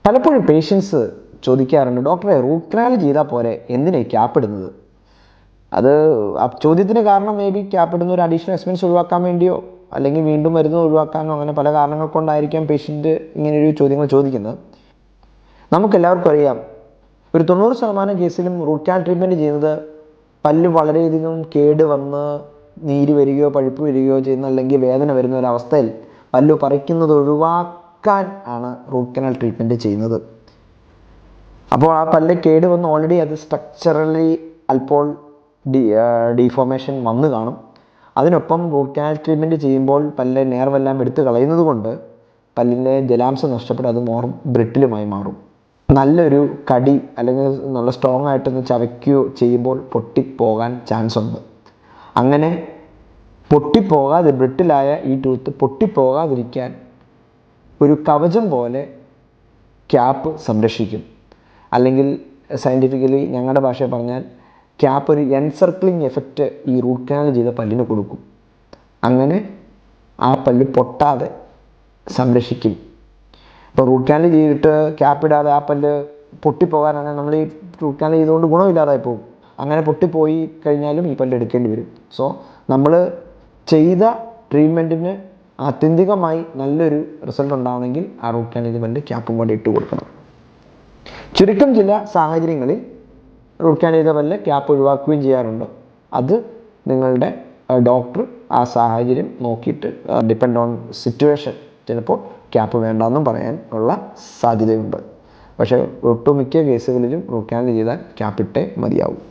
പലപ്പോഴും പേഷ്യൻസ് ചോദിക്കാറുണ്ട്, ഡോക്ടറെ റൂട്ട് കനാൽ ചെയ്താൽ പോരെ, എന്തിനാണ് ക്യാപ്പ് ഇടുന്നത്? അത് ആ ചോദ്യത്തിന് കാരണം മേ ബി ക്യാപ്പ് ഇടുന്ന ഒരു അഡീഷണൽ എക്സ്പെൻസ് ഒഴിവാക്കാൻ വേണ്ടിയോ അല്ലെങ്കിൽ വീണ്ടും വരുന്നത് ഒഴിവാക്കാനോ അങ്ങനെ പല കാരണങ്ങൾ കൊണ്ടായിരിക്കാം പേഷ്യൻ്റ് ഇങ്ങനെയൊരു ചോദ്യങ്ങൾ ചോദിക്കുന്നത്. നമുക്കെല്ലാവർക്കും അറിയാം, ഒരു 90% കേസിലും റൂട്ട് കനാൽ ട്രീറ്റ്മെൻറ്റ് ചെയ്യുന്നത് പല്ല് വളരെയധികം കേട് വന്ന് നീര് വരികയോ പഴുപ്പ് വരികയോ ചെയ്യുന്ന അല്ലെങ്കിൽ വേദന വരുന്ന ഒരവസ്ഥയിൽ പല്ല് പറിക്കുന്നത് ഒഴിവാക്കാൻ ആണ് റൂട്ട് കനാൽ ട്രീറ്റ്മെൻറ്റ് ചെയ്യുന്നത്. അപ്പോൾ ആ പല്ല് കേട് വന്ന് ഓൾറെഡി അത് സ്ട്രക്ചറലി അല്പം ഡീഫോർമേഷൻ വന്നു കാണും. അതിനൊപ്പം റൂട്ട് കനാൽ ട്രീറ്റ്മെൻറ്റ് ചെയ്യുമ്പോൾ പല്ല് നേർവെല്ലാം എടുത്ത് കളയുന്നത് കൊണ്ട് പല്ലിൻ്റെ ജലാംശം നഷ്ടപ്പെട്ട് അത് മോർ ബ്രിട്ടിലുമായി മാറും. നല്ലൊരു കടി അല്ലെങ്കിൽ നല്ല സ്ട്രോങ് ആയിട്ടൊന്ന് ചവയ്ക്കുകയോ ചെയ്യുമ്പോൾ പൊട്ടിപ്പോകാൻ ചാൻസ് ഉണ്ട്. അങ്ങനെ പൊട്ടിപ്പോകാതെ ബ്രിട്ടിലായ ഈ ടൂത്ത് പൊട്ടിപ്പോകാതിരിക്കാൻ ഒരു കവചം പോലെ ക്യാപ്പ് സംരക്ഷിക്കും. അല്ലെങ്കിൽ സയൻറ്റിഫിക്കലി ഞങ്ങളുടെ ഭാഷയിൽ പറഞ്ഞാൽ ക്യാപ്പ് ഒരു എൻസർക്ലിംഗ് എഫക്റ്റ് ഈ റൂട്ട് കനാൽ ചെയ്ത പല്ലിന് കൊടുക്കും. അങ്ങനെ ആ പല്ല് പൊട്ടാതെ സംരക്ഷിക്കും. ഇപ്പോൾ റൂട്ട് കനാൽ ചെയ്തിട്ട് ക്യാപ്പ് ഇടാതെ ആ പല്ല് പൊട്ടിപ്പോകാനാണെങ്കിൽ നമ്മൾ ഈ റൂട്ട് കനാൽ ചെയ്തുകൊണ്ട് ഗുണമില്ലാതായി പോകും. അങ്ങനെ പൊട്ടിപ്പോയി കഴിഞ്ഞാലും ഈ പല്ല് എടുക്കേണ്ടി വരും. സോ നമ്മൾ ചെയ്ത ട്രീറ്റ്മെൻറ്റിന് ആത്യന്തികമായി നല്ലൊരു റിസൾട്ട് ഉണ്ടാവണമെങ്കിൽ ആ റൂട്ട് കനാൽ ചെയ്ത പല്ല് ക്യാപ്പും കൂടെ ഇട്ട് കൊടുക്കണം. ചുരുക്കം ചില സാഹചര്യങ്ങളിൽ റൂട്ട് കനാൽ ചെയ്ത പല്ല് ക്യാപ്പ് ഒഴിവാക്കുകയും ചെയ്യാറുണ്ട്. അത് നിങ്ങളുടെ ഡോക്ടർ ആ സാഹചര്യം നോക്കിയിട്ട് ഡിപ്പെൻഡ് ഓൺ സിറ്റുവേഷൻ ചിലപ്പോൾ ക്യാപ്പ് വേണ്ടെന്നും പറയാൻ ഉള്ള സാധ്യതയുണ്ട്. പക്ഷേ ഒട്ടുമിക്ക കേസുകളിലും റൂട്ട് കനാൽ ചെയ്താൽ ക്യാപ്പിട്ടേ മതിയാവും.